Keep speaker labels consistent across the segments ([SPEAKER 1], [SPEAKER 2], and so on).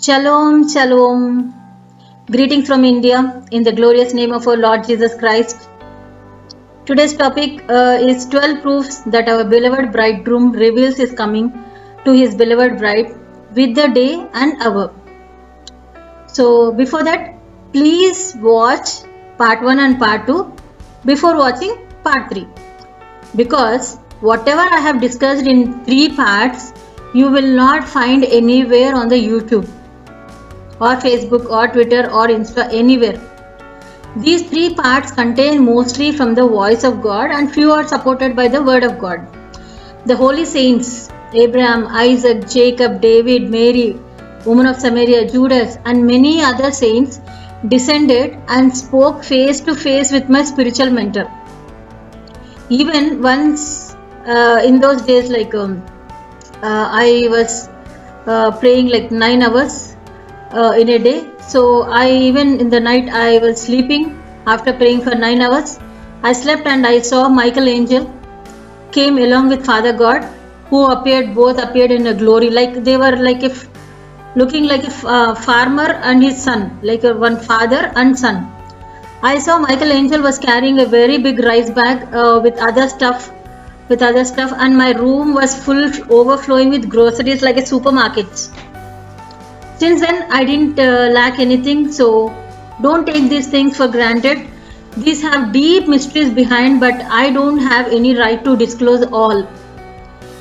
[SPEAKER 1] Shalom, shalom. Greetings from India in the glorious name of our Lord Jesus Christ. Today's topic is 12 proofs that our beloved bridegroom reveals his coming to his beloved bride with the day and hour. So, before that, please watch part 1 and part 2 before watching part 3. Because whatever I have discussed in 3 parts, you will not find anywhere on the YouTube or Facebook or Twitter or Insta, anywhere. These 3 parts contain mostly from the voice of God and few are supported by the word of God. The holy saints, Abraham, Isaac, Jacob, David, Mary, woman of Samaria, Judas and many other saints descended and spoke face to face with my spiritual mentor. Even once in those days, I was praying like 9 hours in a day. So I even in the night I was sleeping after praying for 9 hours. I slept and I saw Michael Angel came along with Father God, who both appeared in a glory, like they were like if looking like a farmer and his son, like one father and son. I saw Michael Angel was carrying a very big rice bag with other stuff, and my room was full, overflowing with groceries like a supermarket. Since then, I didn't lack anything, so don't take these things for granted. These have deep mysteries behind, but I don't have any right to disclose all.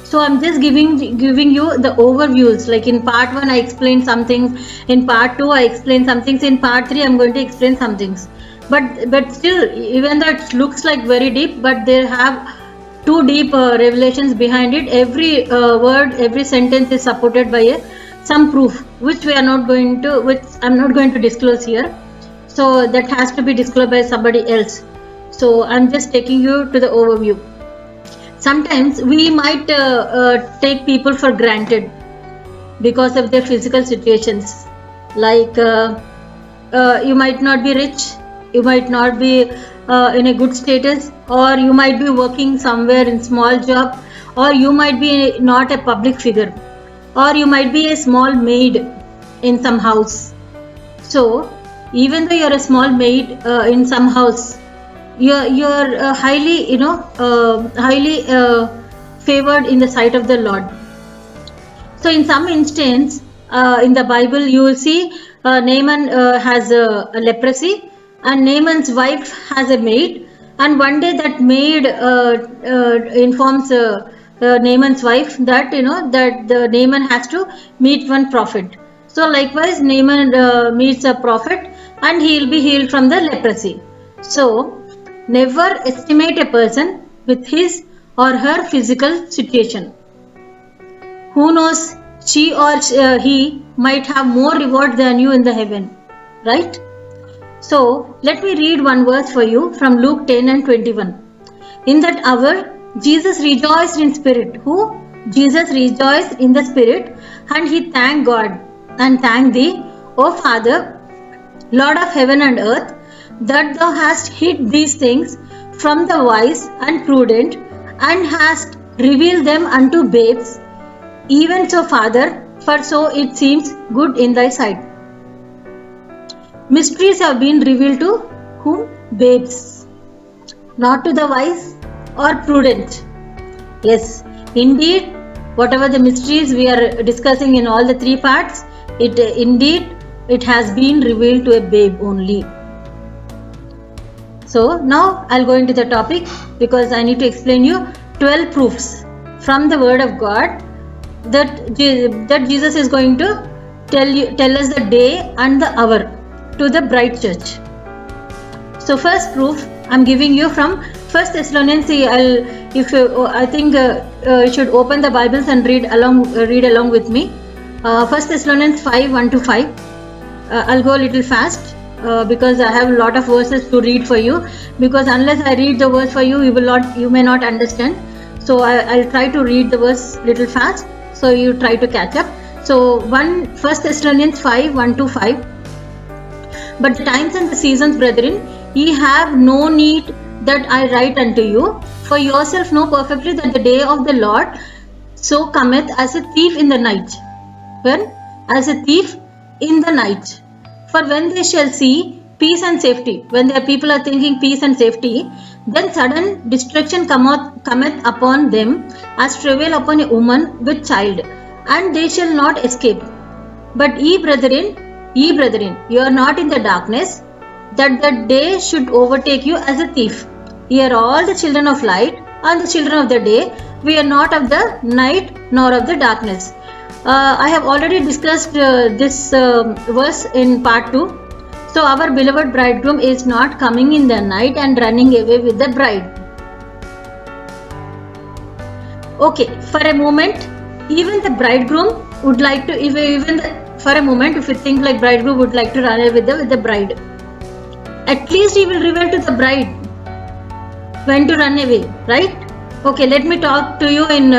[SPEAKER 1] So I'm just giving you the overviews. Like in part 1, I explained some things. In part 2, I explained some things. In part 3, I'm going to explain some things. But still, even though it looks like very deep, but they have two deep revelations behind it. Every word, every sentence is supported by some proof, which I'm not going to disclose here. So that has to be disclosed by somebody else. So I'm just taking you to the overview. Sometimes we might take people for granted because of their physical situations. Like you might not be rich, you might not be in a good status, or you might be working somewhere in small job, or you might be not a public figure, or you might be a small maid in some house. So even though you're a small maid in some house, you're highly favored in the sight of the Lord. So in some instance in the Bible, you will see Naaman has a leprosy, and Naaman's wife has a maid, and one day that maid informs Naaman's wife that that the Naaman has to meet one prophet. So likewise, Naaman meets a prophet, and he will be healed from the leprosy. So never estimate a person with his or her physical situation. Who knows, she or he might have more reward than you in the heaven, right? So let me read one verse for you from Luke 10 and 21. In that hour, Jesus rejoiced in spirit. Who? Jesus rejoiced in the spirit, and he thanked God and thanked thee, O Father, Lord of heaven and earth, that thou hast hid these things from the wise and prudent, and hast revealed them unto babes. Even so, Father, for so it seems good in thy sight. Mysteries have been revealed to whom? Babes, not to the wise or prudent. Yes, indeed, whatever the mysteries we are discussing in all the 3 parts, it has been revealed to a babe only. So now I'll go into the topic, because I need to explain you 12 proofs from the word of God that Jesus is going to tell us the day and the hour to the bride church. So first proof I'm giving you from 1 Thessalonians. I think you should open the Bibles and read along with me. 1 Thessalonians 5, 1 to 5. I'll go a little fast because I have a lot of verses to read for you. Because unless I read the verse for you, you may not understand. So I'll try to read the verse little fast, so you try to catch up. So 1 Thessalonians 5, 1 to 5. But the times and the seasons, brethren, ye have no need that I write unto you, for yourself know perfectly that the day of the Lord so cometh as a thief in the night. When? As a thief in the night. For when they shall see peace and safety, when their people are thinking peace and safety, then sudden destruction cometh upon them as travail upon a woman with child, and they shall not escape. But ye brethren, you are not in the darkness, that the day should overtake you as a thief. Ye are all the children of light and the children of the day. We are not of the night nor of the darkness. I have already discussed this verse in part 2. So our beloved bridegroom is not coming in the night and running away with the bride. Okay, for a moment, even the bridegroom would like to, for a moment, if you think like bridegroom would like to run away with the bride, at least he will reveal to the bride when to run away, right? Okay, let me talk to you in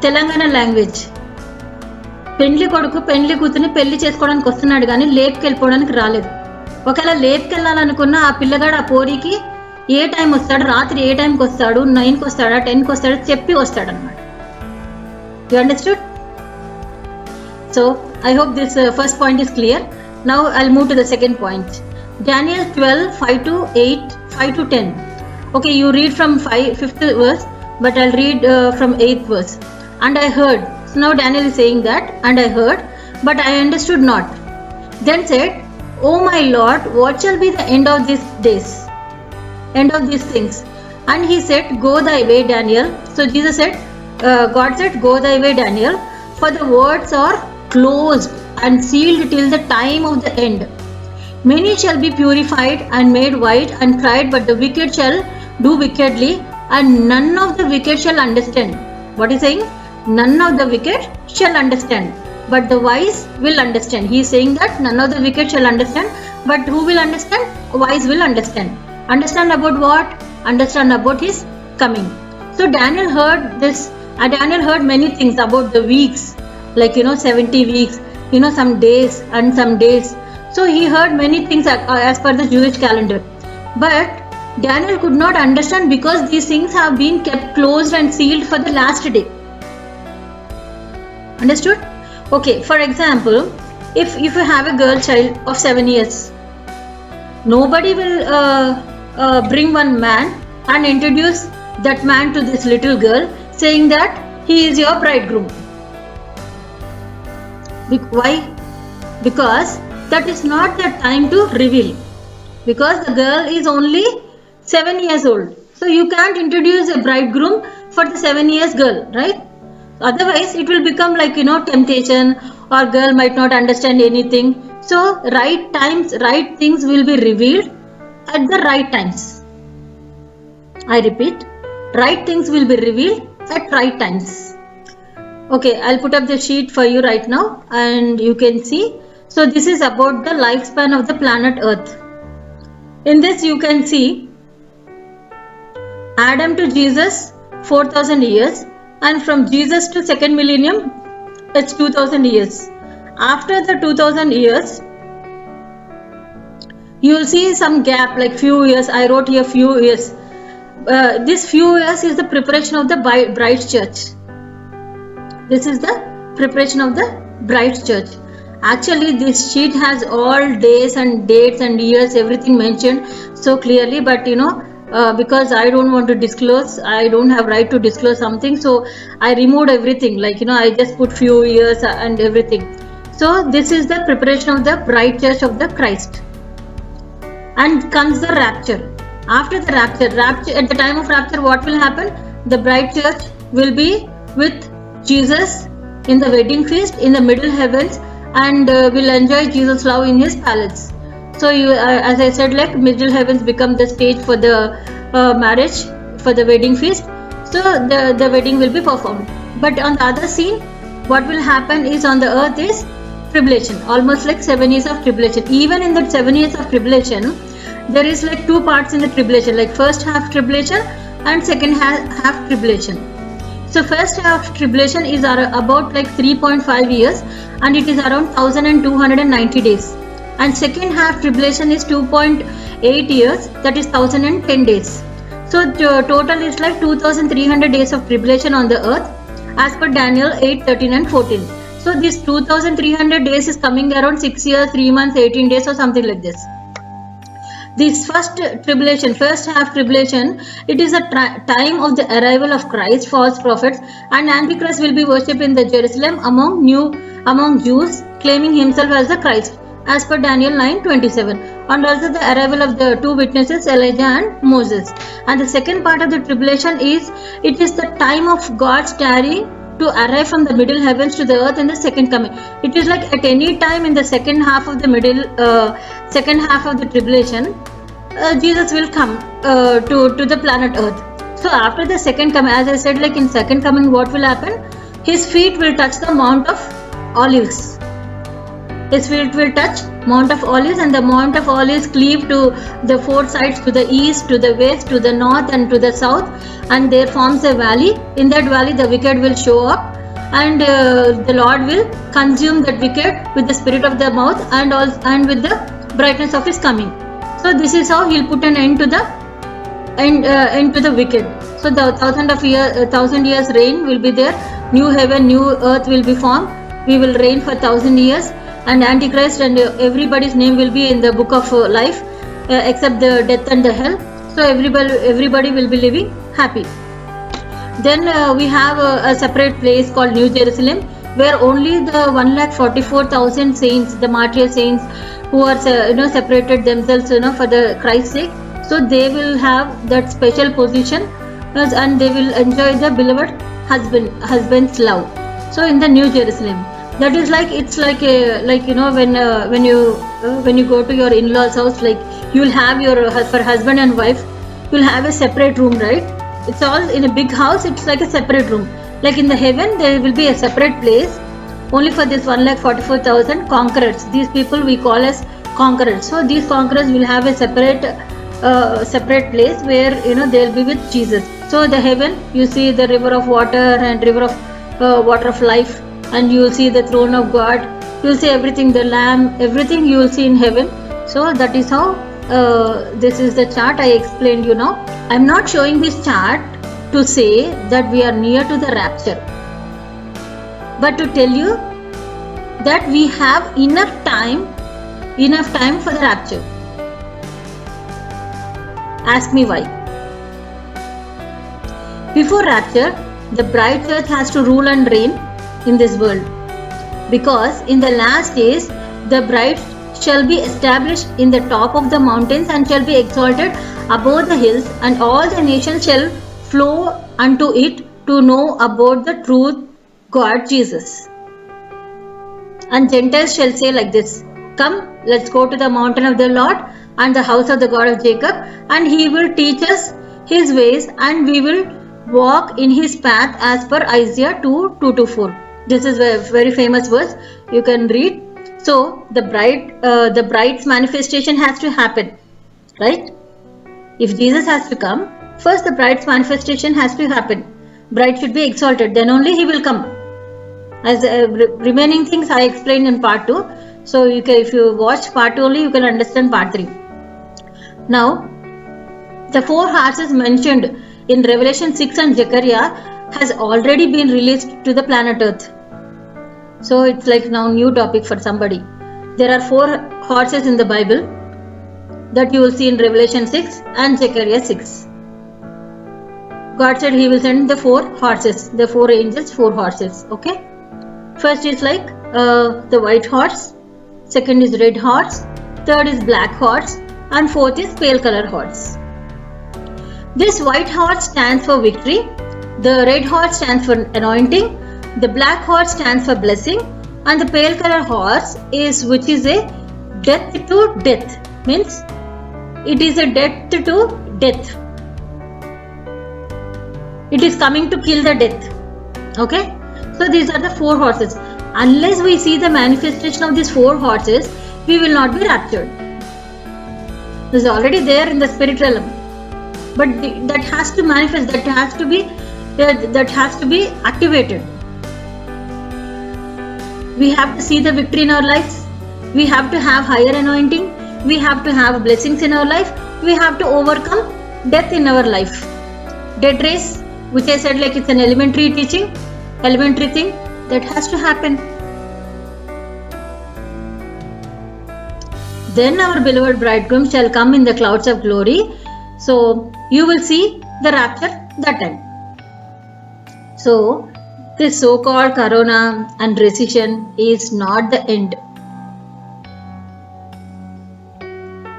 [SPEAKER 1] Telangana language. పెండ్లి కొడుకు పెండ్లి కూతుని పెళ్లి చేసుకోవడానికి వస్తున్నాడు కానీ లేపుకెళ్ళిపోవడానికి రాలేదు. ఒకవేళ లేపుకెళ్ళాలనుకున్న ఆ పిల్లగాడు ఆ పోరికి ఏ టైం వస్తాడు, రాత్రి ఏ టైంకి వస్తాడు, 9కి వస్తాడా 10కి వస్తాడా చెప్పి వస్తాడు అనమాట. You understood? So I hope this first point is clear. Now I'll move to the second point. Daniel 12:5-8, 5-10. Okay, you read from 5th verse, but I'll read from 8th verse. And I heard. So now Daniel is saying that, and I heard, but I understood not. Then said, O my Lord, what shall be the end of these days? End of these things. And he said, Go thy way, Daniel. So Jesus said, God said, Go thy way, Daniel, for the words are closed and sealed till the time of the end. Many shall be purified and made white and tried, but the wicked shall do wickedly, and none of the wicked shall understand. What is saying? None of the wicked shall understand, but the wise will understand. He is saying that none of the wicked shall understand, but who will understand? Wise will understand. Understand about what? Understand about his coming. So Daniel heard this. Daniel heard many things about the weeks, like 70 weeks, some days and some days. So he heard many things as per the Jewish calendar. But Daniel could not understand because these things have been kept closed and sealed for the last day. Understood? Okay, for example, if you have a girl child of 7 years, nobody will bring one man and introduce that man to this little girl saying that he is your bridegroom. Why? Because that is not the time to reveal, because the girl is only 7 years old. So you can't introduce a bridegroom for the 7 years girl, right? Otherwise it will become like temptation, or girl might not understand anything. So right times, right things will be revealed at the right times. I repeat, right things will be revealed at right times. Okay, I'll put up the sheet for you right now and you can see. So this is about the lifespan of the planet Earth. In this you can see Adam to Jesus 4,000 years, and from Jesus to second millennium it's 2,000 years. After the 2,000 years you will see some gap, like few years. I wrote here few years. This few years is the preparation of the bride's church. This is the preparation of the bride's church. Actually this sheet has all days and dates and years, everything mentioned so clearly, but because I don't want to disclose, I don't have right to disclose something, so I removed everything, like I just put few years and everything. So this is the preparation of the bride church of the Christ. And comes the rapture. After the rapture, at the time of rapture, what will happen? The bride church will be with Jesus in the wedding feast in the middle heavens, and will enjoy Jesus' love in his palace. So as I said, like middle heavens become the stage for the marriage, for the wedding feast. So the wedding will be performed. But on the other scene, what will happen is on the earth is tribulation, almost like 7 years of tribulation. Even in that 7 years of tribulation, there is like two parts in the tribulation, like first half tribulation and second half tribulation. So first half tribulation is about like 3.5 years, and it is around 1290 days. And second half tribulation is 2.8 years, that is 1010 days. So total is like 2300 days of tribulation on the earth as per Daniel 8:13 and 14. So this 2300 days is coming around 6 years, 3 months, 18 days or something like this. This first tribulation, first half tribulation, it is a time of the arrival of Christ, false prophets, and Antichrist will be worshipped in the Jerusalem among Jews, claiming himself as the Christ, as per Daniel 9:27, and also the arrival of the two witnesses, Elijah and Moses. And the second part of the tribulation is, it is the time of God's tarry to arrive from the middle heavens to the earth in the second coming. It is like at any time in the second half of the second half of the tribulation, Jesus will come to the planet earth. So after the second coming, as I said, like in second coming, what will happen? His feet will touch the Mount of Olives. His feet will touch Mount of Olives, and the Mount of Olives cleave to the four sides, to the east, to the west, to the north, and to the south, and there forms a valley. In that valley, the wicked will show up, and the Lord will consume that wicked with the spirit of the mouth and with the brightness of his coming. So this is how he'll put an end to the wicked. So the 1,000 years reign will be there. New heaven, new earth will be formed. We will reign for 1,000 years, and Antichrist and everybody's name will be in the book of life, except the death and the hell. So everybody will be living happy. Then we have a separate place called New Jerusalem, where only the 1,44,000 saints, the martyr saints, who are separated themselves for the Christ's sake, so they will have that special position, and they will enjoy the beloved husband's love. So in the New Jerusalem, that is like, it's like when you go to your in-laws house, like you will have your for husband and wife, you will have a separate room, right? It's all in a big house. It's like a separate room. Like in the heaven, there will be a separate place only for this 1,44,000 conquerors. These people we call as conquerors. So these conquerors will have a separate place where they'll be with Jesus. So the heaven, you see the river of water and river of water of life, and you will see the throne of God. You will see everything, the Lamb, everything you will see in heaven. So that is how this is the chart I explained you now. I am not showing this chart to say that we are near to the rapture, but to tell you that we have enough time for the rapture. Ask me why. Before rapture, the bride church has to rule and reign in this world, because in the last days the bride shall be established in the top of the mountains and shall be exalted above the hills, and all the nations shall flow unto it to know about the truth God Jesus. And Gentiles shall say like this, come, let's go to the mountain of the Lord and the house of the God of Jacob, and he will teach us his ways, and we will walk in his path, as per Isaiah 2:2-4. This is a very famous verse, you can read. So the bride's manifestation has to happen, right? If Jesus has to come, first the bride's manifestation has to happen. Bride should be exalted, then only he will come. As remaining things I explained in part 2. So if you watch part 2 only, you can understand part 3. Now, the 4 horses mentioned in Revelation 6 and Zechariah has already been released to the planet Earth. So it's like now new topic for somebody. There are 4 horses in the Bible that you will see in Revelation 6 and Zechariah 6. God said he will send the 4 horses, the 4 angels, 4 horses. Okay. First is like the white horse, second is red horse, third is black horse, and fourth is pale color horse. This white horse stands for victory, the red horse stands for anointing, the black horse stands for blessing, and the pale color horse which is a death to death, means it is a death to death. It is coming to kill the death. Okay. So these are the 4 horses. Unless we see the manifestation of these 4 horses, we will not be raptured. It is already there in the spirit realm, but that has to manifest. That has to be activated. We have to see the victory in our lives. We have to have higher anointing. We have to have blessings in our life. We have to overcome death in our life. Death race, which I said like it's an elementary thing, that has to happen. Then our beloved bridegroom shall come in the clouds of glory. So you will see the rapture that time. So this so-called corona and recession is not the end.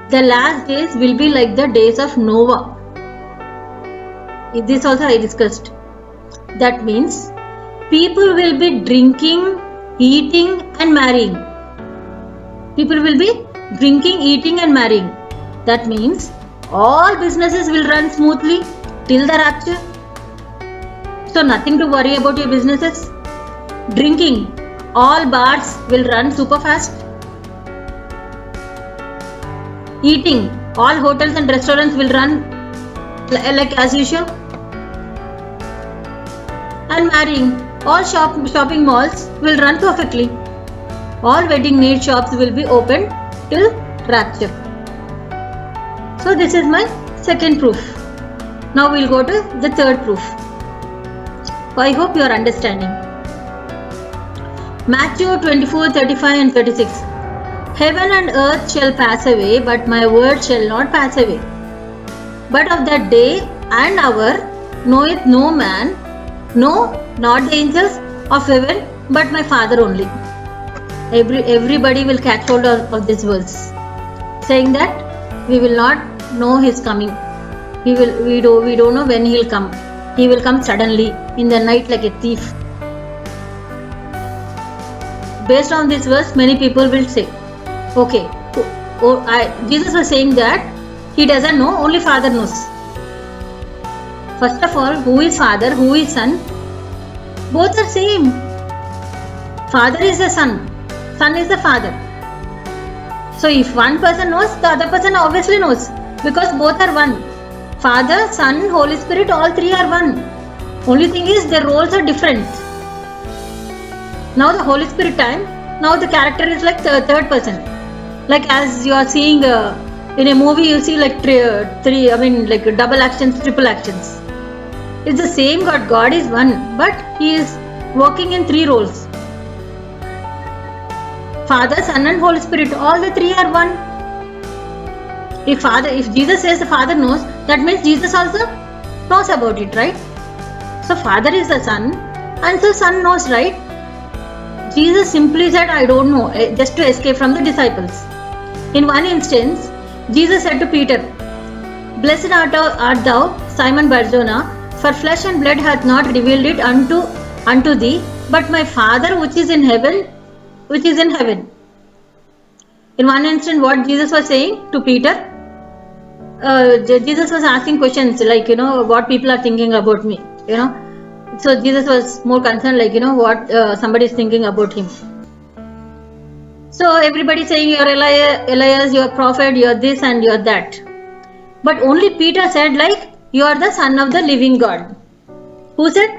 [SPEAKER 1] The last days will be like the days of Noah. This also I discussed. That means people will be drinking, eating and marrying. People will be drinking, eating and marrying. That means all businesses will run smoothly till the rapture. So nothing to worry about your businesses. Drinking, all bars will run super fast. Eating, all hotels and restaurants will run like as usual. And marrying, all shopping malls will run perfectly. All wedding need shops will be open till rapture. So this is my second proof. Now we'll go to the third proof. I hope you are understanding. Matthew 24:35 and 36. Heaven and earth shall pass away, but my word shall not pass away. But of that day and hour knoweth no man, no, not the angels of heaven, but my Father only. Everybody will catch hold of this verse, saying that we will not know his coming. We don't know when he will come. He will come suddenly in the night like a thief. Based on this verse, many people will say, okay, Jesus was saying that he doesn't know, only Father knows. First of all, who is Father, who is Son? Both are same. Father is the Son, Son is the Father. So if one person knows, the other person obviously knows, because both are one. Father, Son, Holy Spirit, all three are one. Only thing is their roles are different. Now the Holy Spirit time, now the character is like the third person. Like as you are seeing in a movie, you see like like double actions, triple actions. It's the same God. God is one, but he is working in three roles. Father, Son and Holy Spirit, all the three are one. If Jesus says the Father knows, that means Jesus also knows about it, right? So Father is the Son, and so Son knows, right? Jesus simply said, I don't know, just to escape from the disciples. In one instance, Jesus said to Peter, Blessed art thou, Simon Barjona, for flesh and blood hath not revealed it unto thee, but my Father which is in heaven. In one instant, what Jesus was saying to Peter, Jesus was asking questions like, what people are thinking about me, So Jesus was more concerned like, what somebody is thinking about him. So everybody saying, you're Elias, you're prophet, you're this and you're that. But only Peter said like, you are the Son of the living God. Who said?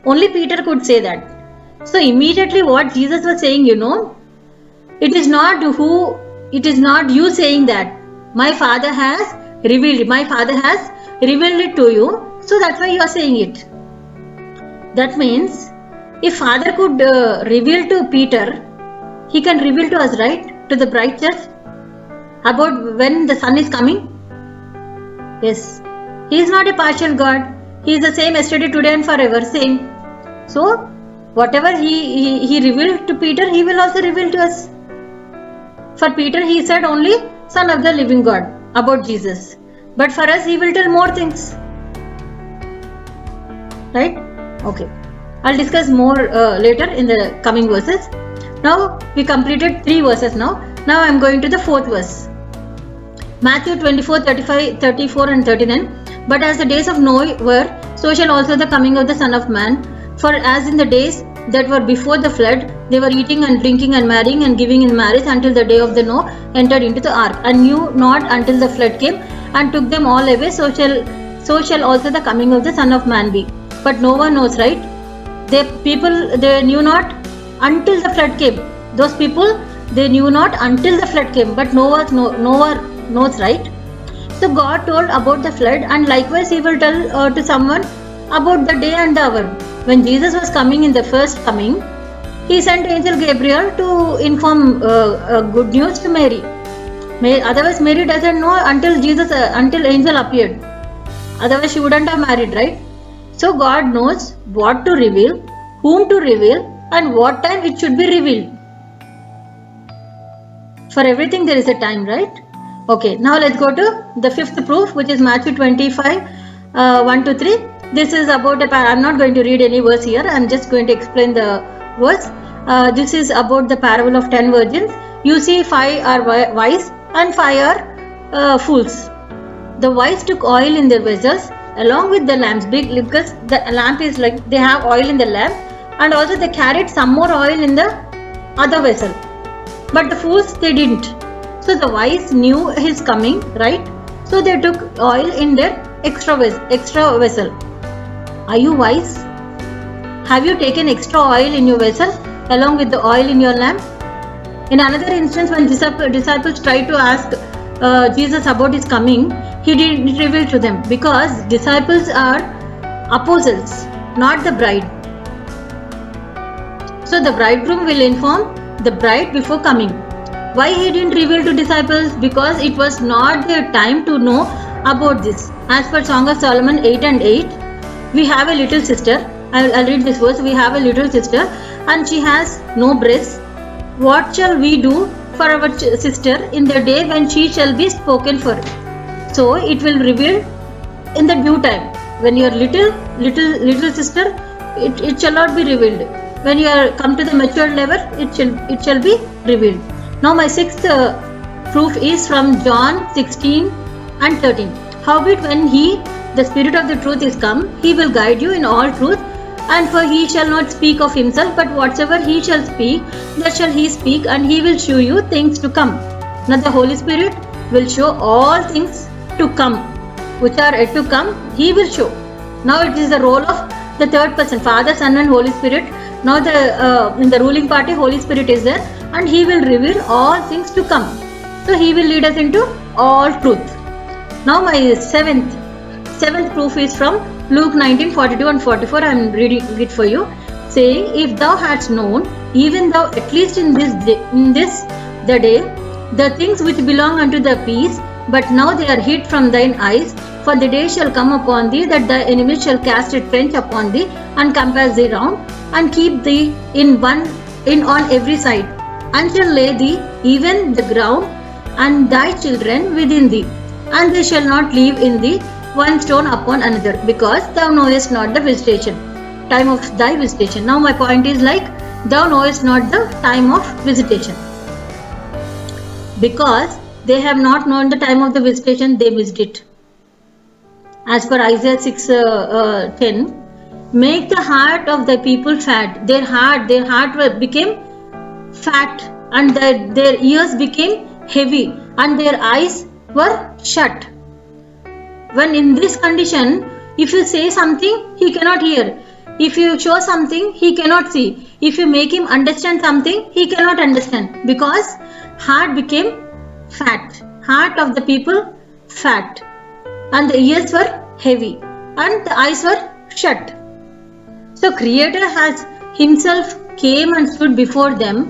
[SPEAKER 1] Only Peter could say that. So immediately what Jesus was saying, it is not you saying that. My Father has revealed it to you. So that's why you are saying it. That means if Father could reveal to Peter, he can reveal to us, right? To the bride church about when the Son is coming. Yes. He is not a partial God. He is the same yesterday, today and forever, same. So whatever he revealed to Peter, he will also reveal to us. For Peter, he said only Son of the living God about Jesus. But for us, he will tell more things. Right? Okay. I'll discuss more later in the coming verses. Now, we completed 3 verses now. Now, I am going to the 4th verse. Matthew 24:35, 34 and 39. But as the days of Noah were, so shall also the coming of the Son of Man. For as in the days that were before the flood, they were eating and drinking and marrying and giving in marriage until the day of the Noah entered into the ark, and knew not until the flood came and took them all away. So shall also the coming of the Son of Man be. But no one knows, right? They knew not until the flood came. Those people, they knew not until the flood came. But no one knows, right? So God told about the flood, and likewise He will tell to someone about the day and the hour. When Jesus was coming in the first coming, He sent angel Gabriel to inform good news to Mary. Otherwise Mary doesn't know until angel appeared. Otherwise she wouldn't have married, right? So God knows what to reveal, whom to reveal, and what time it should be revealed. For everything there is a time, right? Okay, now let's go to the fifth proof, which is Matthew 25, 1 to 3. This is about I'm not going to read any verse here. I'm just going to explain the verse. This is about the parable of 10 virgins. You see, 5 are wise and 5 are fools. The wise took oil in their vessels along with the lamps, because the lamp is like they have oil in the lamp, and also they carried some more oil in the other vessel. But the fools, they didn't. So the wise knew his coming, right? So they took oil in their extra vessel. Are you wise? Have you taken extra oil in your vessel along with the oil in your lamp? In another instance, when disciples tried to ask Jesus about his coming, he didn't reveal to them, because disciples are apostles, not the bride. So the bridegroom will inform the bride before coming. Why he didn't reveal to disciples? Because it was not their time to know about this. As per Song of Solomon 8 and 8, we have a little sister. I'll read this verse. We have a little sister and she has no breasts. What shall we do for our sister in the day when she shall be spoken for? So it will reveal in the due time. When you are little sister, it shall not be revealed. When you are come to the mature level, it shall be revealed. Now my sixth proof is from John 16 and 13. Howbeit when he, the Spirit of the truth, is come, he will guide you in all truth. And for he shall not speak of himself, but whatsoever he shall speak, that shall he speak, and he will show you things to come. Now the Holy Spirit will show all things to come, which are yet to come, he will show. Now it is the role of the third person, Father, Son and Holy Spirit. Now in the ruling party, Holy Spirit is there, and he will reveal all things to come. So he will lead us into all truth. Now my seventh proof is from Luke 19:42 and 44. I am reading it for you, saying, if thou hadst known, even thou at least in this the day, the things which belong unto the peace, but now they are hid from thine eyes. For the day shall come upon thee that thy enemies shall cast a trench upon thee and compass thee round, and keep thee in on every side, and shall lay thee even the ground, and thy children within thee, and they shall not leave in thee one stone upon another, because thou knowest not the time of thy visitation. Now my point is like, thou knowest not the time of visitation. Because they have not known the time of the visitation, they missed it. As per Isaiah 6:10, make the heart of the people fat. Their heart became fat, and their ears became heavy, and their eyes were shut. When in this condition, if you say something, he cannot hear. If you show something, he cannot see. If you make him understand something, he cannot understand, because heart became fat. Heart of the people fat, and the ears were heavy, and the eyes were shut. So Creator has himself came and stood before them,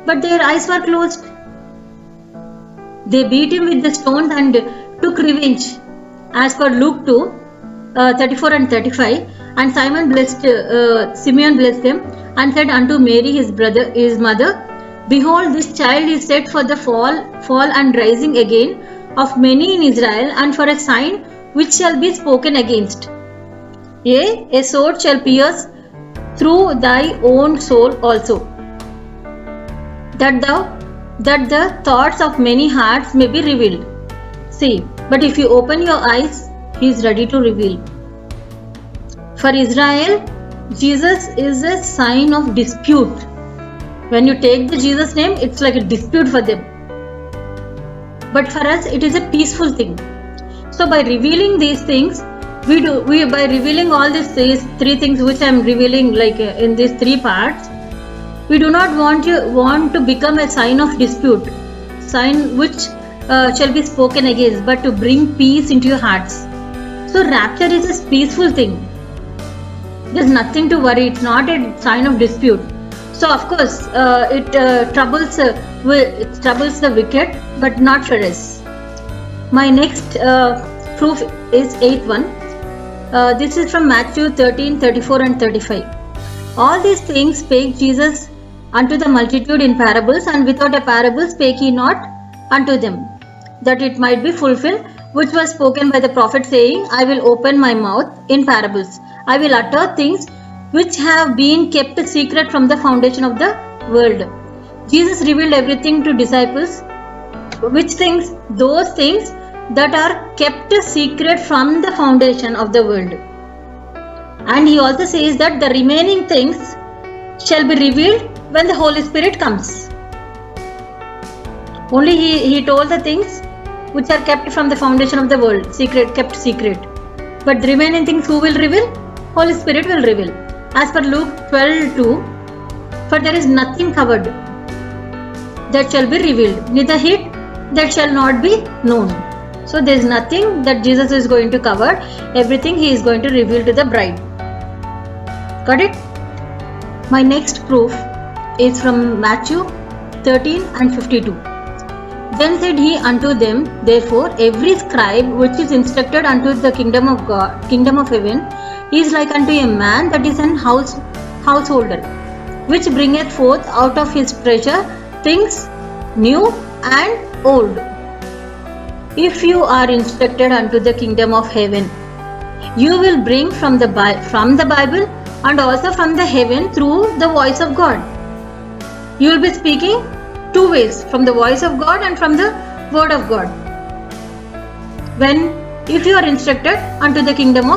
[SPEAKER 1] but their eyes were closed. They beat him with the stones and took revenge. As per Luke 2:34 and 35, and Simeon blessed him, and said unto Mary his mother, behold, this child is set for the fall and rising again of many in Israel, and for a sign which shall be spoken against. Yea, a sword shall pierce through thy own soul also, that the thoughts of many hearts may be revealed. See, but if you open your eyes, he is ready to reveal. For Israel, Jesus is a sign of dispute. When you take the Jesus name, it's like a dispute for them. But for us, it is a peaceful thing. So by revealing these things, by revealing all these three things which I am revealing, like in these three parts, we do not want to become a sign of dispute, sign which shall be spoken against, but to bring peace into your hearts. So rapture is a peaceful thing. There's nothing to worry. It's not a sign of dispute. So of course it troubles the wicked, but not for us. My next proof is 8th one. This is from Matthew 13, 34 and 35. All these things spake Jesus unto the multitude in parables, and without a parable spake he not unto them, that it might be fulfilled, which was spoken by the prophet, saying, I will open my mouth in parables. I will utter things which have been kept secret from the foundation of the world. Jesus revealed everything to disciples. Which things? Those things that are kept secret from the foundation of the world. And he also says that the remaining things shall be revealed when the Holy Spirit comes. Only he told the things which are kept from the foundation of the world, kept secret. But the remaining things who will reveal? Holy Spirit will reveal. As per Luke 12:2, for there is nothing covered that shall be revealed, neither hid that shall not be known. So there is nothing that Jesus is going to cover. Everything he is going to reveal to the bride. Got it? My next proof is from Matthew 13 and 52. Then said he unto them, therefore every scribe which is instructed unto the kingdom of God, kingdom of heaven, is like unto a man that is an householder, which bringeth forth out of his treasure things new and old. If you are instructed unto the kingdom of heaven, you will bring from the Bible and also from the heaven through the voice of God. You will be speaking two ways, from the voice of God and from the word of God. If you are instructed unto the kingdom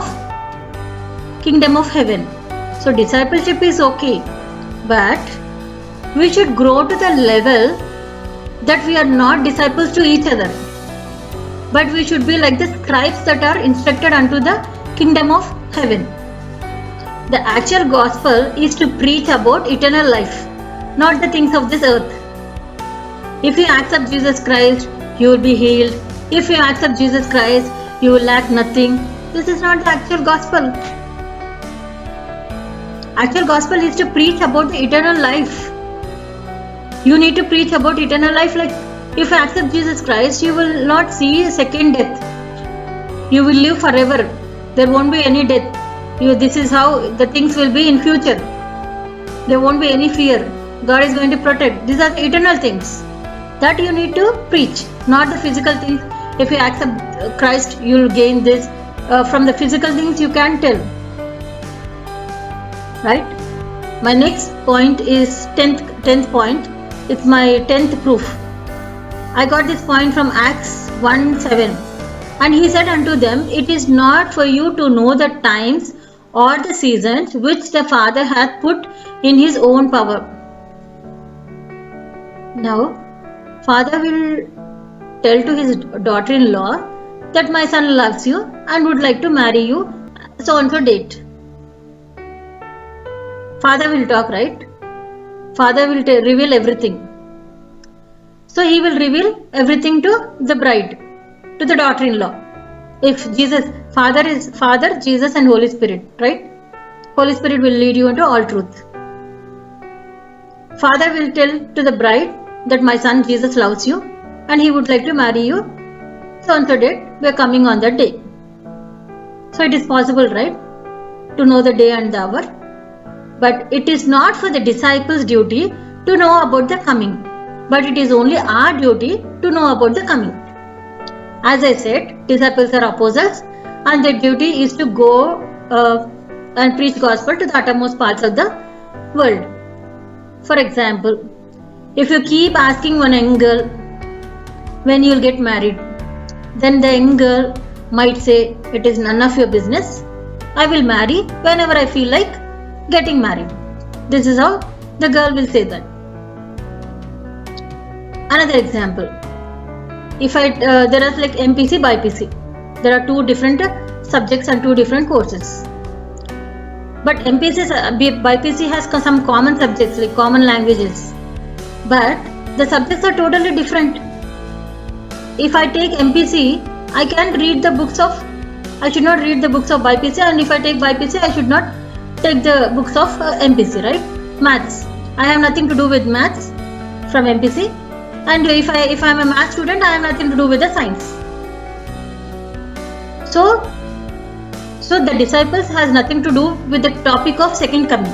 [SPEAKER 1] of heaven. So discipleship is okay, but we should grow to the level that we are not disciples to each other, but we should be like the scribes that are instructed unto the kingdom of heaven. The actual gospel is to preach about eternal life, not the things of this earth. If you accept Jesus Christ, you will be healed. If you accept Jesus Christ, you will lack nothing. This is not the actual gospel. Actual gospel is to preach about the eternal life. You need to preach about eternal life. Like if you accept Jesus Christ, you will not see a second death. You will live forever. There won't be any death. This is how the things will be in future. There won't be any fear. God is going to protect. These are the eternal things that you need to preach, not the physical things. If you accept Christ, you will gain this. From the physical things you can tell. Right? My next point is 10th point. It's my 10th proof. I got this point from Acts 1:7. And he said unto them, it is not for you to know the times or the seasons which the Father hath put in his own power. Now, Father will tell to his daughter-in-law that my son loves you and would like to marry you so and so date. Father will talk, right? Father will reveal everything. So he will reveal everything to the bride, to the daughter-in-law. If Father is Father, Jesus and Holy Spirit, right? Holy Spirit will lead you into all truth. Father will tell to the bride that my son Jesus loves you and he would like to marry you so and so date. We are coming on that day. So it is possible, right, to know the day and the hour. But it is not for the disciples' duty to know about the coming, but it is only our duty to know about the coming. As I said, disciples are apostles and their duty is to go and preach gospel to the uttermost parts of the world. For example, if you keep asking one young girl when you will get married, then the young girl might say, it is none of your business. I will marry whenever I feel like getting married. This is how the girl will say that. Another example, if there are like MPC, BPC. There are two different subjects and two different courses. But BPC has some common subjects like common languages. But the subjects are totally different. If I take MPC, I should not read the books of BPC, and if I take BPC, I should not take the books of MPC, right? Maths. I have nothing to do with maths from MPC, and if I am a math student, I have nothing to do with the science. So the disciples has nothing to do with the topic of second coming,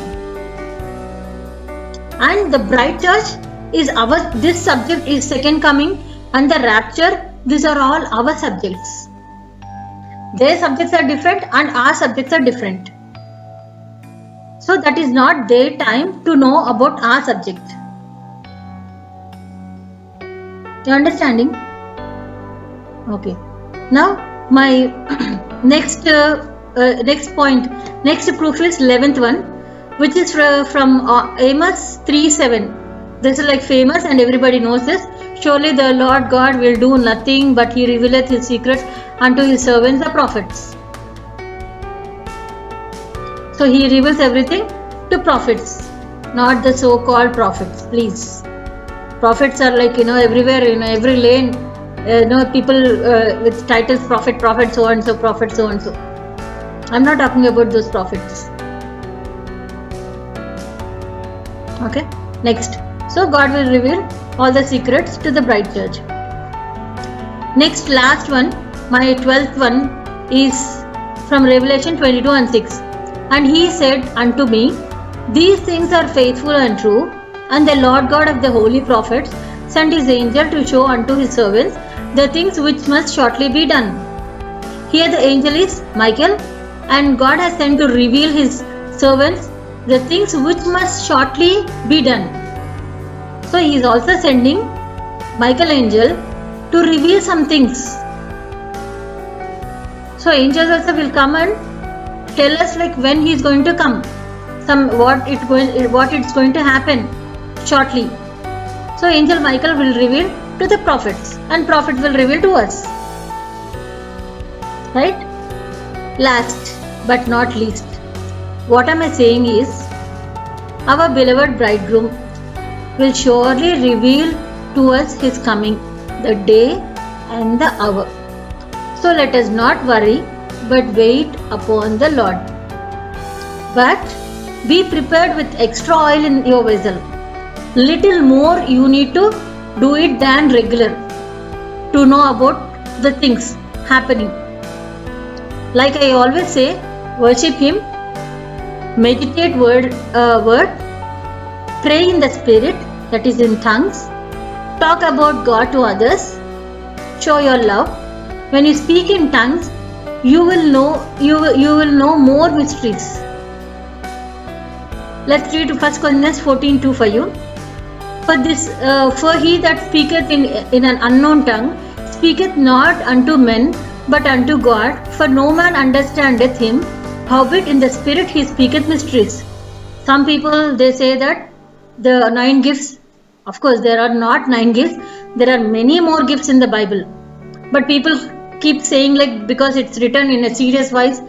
[SPEAKER 1] and the bride church is this subject is second coming, and the rapture, these are all our subjects. Their subjects are different and our subjects are different. So that is not their time to know about our subject. You understanding? Okay. Now my next point, next proof is 11th one, which is from Amos 3:7. This is like famous and everybody knows this. Surely the Lord God will do nothing, but He revealeth His secrets unto His servants the prophets. So He reveals everything to prophets, not the so-called prophets. Please, prophets are like everywhere, every lane. People with titles prophet, so and so, prophet so and so. I'm not talking about those prophets. Okay, next. So God will reveal all the secrets to the bride church. Next, last one, my 12th one is from Revelation 22:6. And He said unto me, these things are faithful and true, and the Lord God of the holy prophets sent His angel to show unto His servants the things which must shortly be done. Here the angel is Michael, and God has sent to reveal His servants the things which must shortly be done. So He is also sending Michael angel to reveal some things. So angels also will come and tell us like when He is going to come, what it's going to happen shortly. So angel Michael will reveal to the prophets, and prophet will reveal to us. Right? Last but not least, what am I saying is, our beloved bridegroom will surely reveal to us His coming, the day and the hour. So let us not worry, but wait upon the Lord. But be prepared with extra oil in your vessel. Little more you need to do it than regular to know about the things happening. Like I always say, worship Him, meditate word, pray in the spirit, that is in tongues, talk about God to others, show your love. When you speak in tongues, you will know more mysteries. Let's read 1 Corinthians 14:2 for you. For he that speaketh in an unknown tongue speaketh not unto men, but unto God, for no man understandeth him, howbeit in the spirit he speaketh mysteries. Some people, they say that the 9 gifts, of course there are not 9 gifts, there are many more gifts in the Bible. But people keep saying like, because it's written in a series wise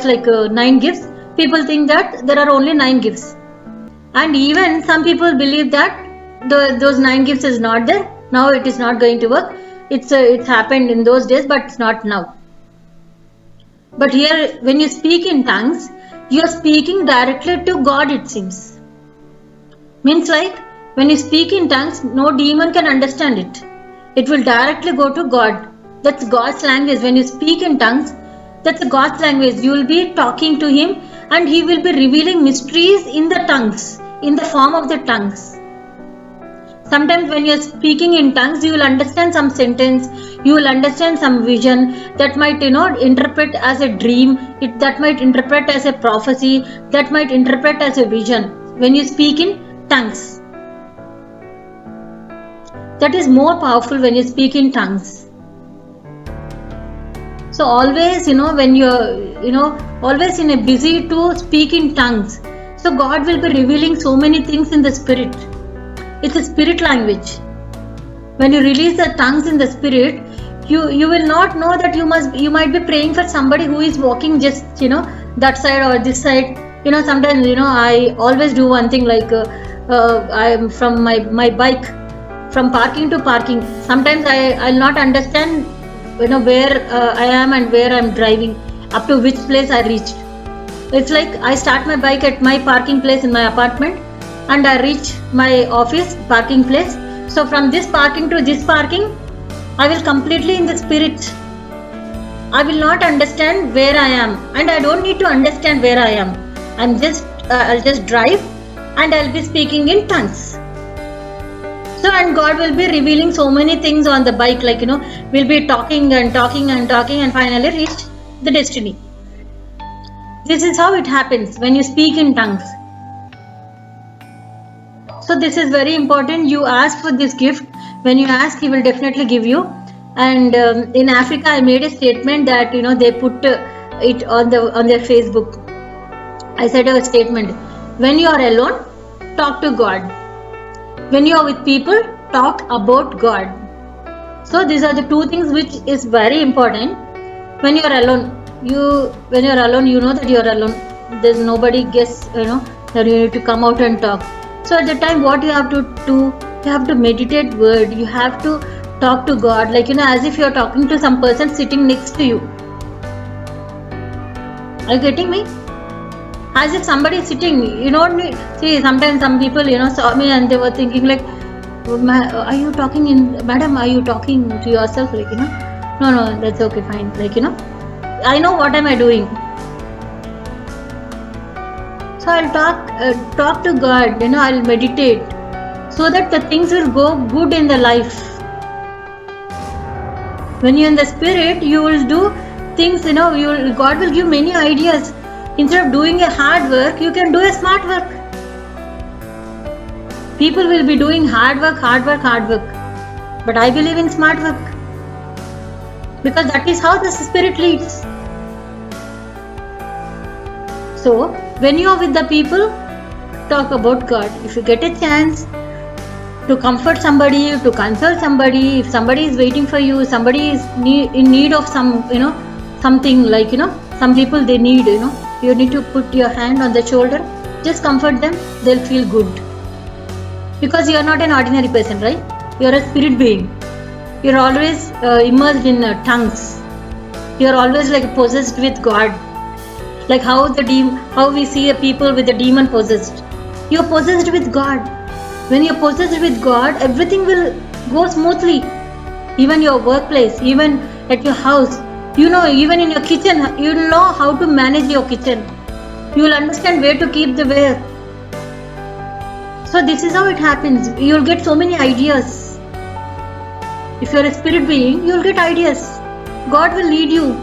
[SPEAKER 1] like 9 gifts, people think that there are only 9 gifts. And even some people believe that those 9 gifts is not there. Now it is not going to work. It's happened in those days, but it's not now. But here, when you speak in tongues, you are speaking directly to God, it seems. Means like, when you speak in tongues, no demon can understand it. It will directly go to God. That's God's language. When you speak in tongues, that's God's language. You will be talking to Him, and He will be revealing mysteries in the tongues, in the form of the tongues. Sometimes when you are speaking in tongues, you will understand some sentence, you will understand some vision that might interpret as a dream, that might interpret as a prophecy, that might interpret as a vision. When you speak in tongues, that is more powerful when you speak in tongues. So always, when you're, always in a busy to speak in tongues. So God will be revealing so many things in the spirit. It's a spirit language. When you release the tongues in the spirit, you will not know that you might be praying for somebody who is walking just that side or this side. Sometimes I always do one thing, like I am from my bike, from parking to parking. Sometimes I'll not understand where I am and where I'm driving, up to which place I reached. It's like I start my bike at my parking place in my apartment, and I reach my office parking place. So from this parking to this parking, I will completely in the spirit. I will not understand where I am, and I don't need to understand where I am. I'll just drive, and I'll be speaking in tongues. So, and God will be revealing so many things on the bike, like, we'll be talking and talking and talking and finally reach the destiny. This is how it happens when you speak in tongues. So this is very important. You ask for this gift. When you ask, He will definitely give you. And in Africa, I made a statement that, they put it on their Facebook. I said a statement: when you are alone, talk to God. When you are with people, talk about God. So these are the two things which is very important. When you are alone, you know that you are alone. There's nobody guess, that you need to come out and talk. So at the time, what you have to do, you have to meditate word. You have to talk to God, like, as if you are talking to some person sitting next to you. Are you getting me? As if somebody is sitting, see, sometimes some people, saw me and they were thinking like, are you talking madam, are you talking to yourself? Like, no, that's okay, fine. Like, I know what am I doing. So I'll talk to God, I'll meditate so that the things will go good in the life. When you're in the spirit, you will do things, God will give many ideas. Instead of doing a hard work, you can do a smart work. People will be doing hard work. But I believe in smart work. Because that is how the spirit leads. So, when you are with the people, talk about God. If you get a chance to comfort somebody, to console somebody, if somebody is waiting for you, somebody is in need of some, something like, some people they need, you need to put your hand on the shoulder, just comfort them, they'll feel good. Because you are not an ordinary person, right? You are a spirit being. You are always immersed in tongues. You are always like possessed with God. Like how we see a people with a demon possessed. You are possessed with God. When you are possessed with God, everything will go smoothly. Even your workplace, even at your house. Even in your kitchen, you will know how to manage your kitchen. You will understand where to keep the ware. So this is how it happens. You will get so many ideas. If you are a spirit being, you will get ideas. God will lead you.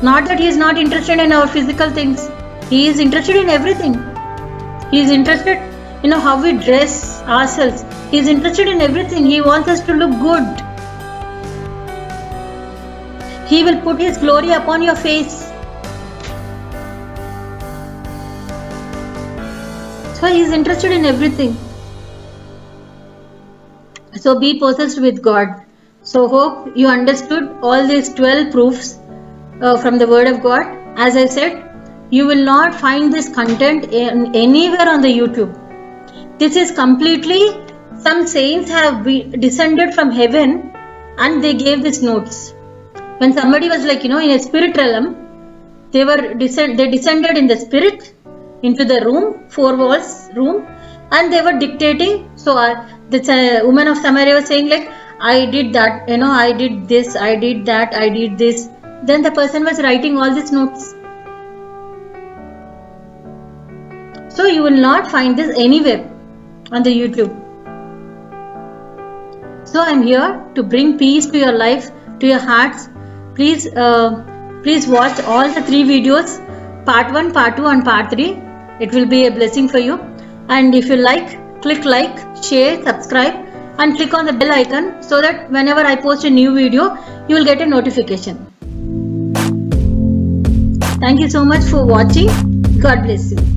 [SPEAKER 1] Not that He is not interested in our physical things. He is interested in everything. He is interested in how we dress ourselves. He is interested in everything. He wants us to look good. He will put His glory upon your face. So He is interested in everything. So be possessed with God. So hope you understood all these 12 proofs from the Word of God. As I said, you will not find this content anywhere on the YouTube. This is completely, some saints have descended from heaven and they gave these notes. When somebody was like, in a spirit realm, they descended in the spirit into the room, 4 walls room, and they were dictating. So this woman of Samaria was saying like, I did that, I did this, I did that, I did this. Then the person was writing all these notes. So you will not find this anywhere on the YouTube. So I am here to bring peace to your life, to your hearts. Please watch all the 3 videos, part 1, part 2 and part 3. It will be a blessing for you. And if you like, click like, share, subscribe and click on the bell icon so that whenever I post a new video, you will get a notification. Thank you so much for watching. God bless you.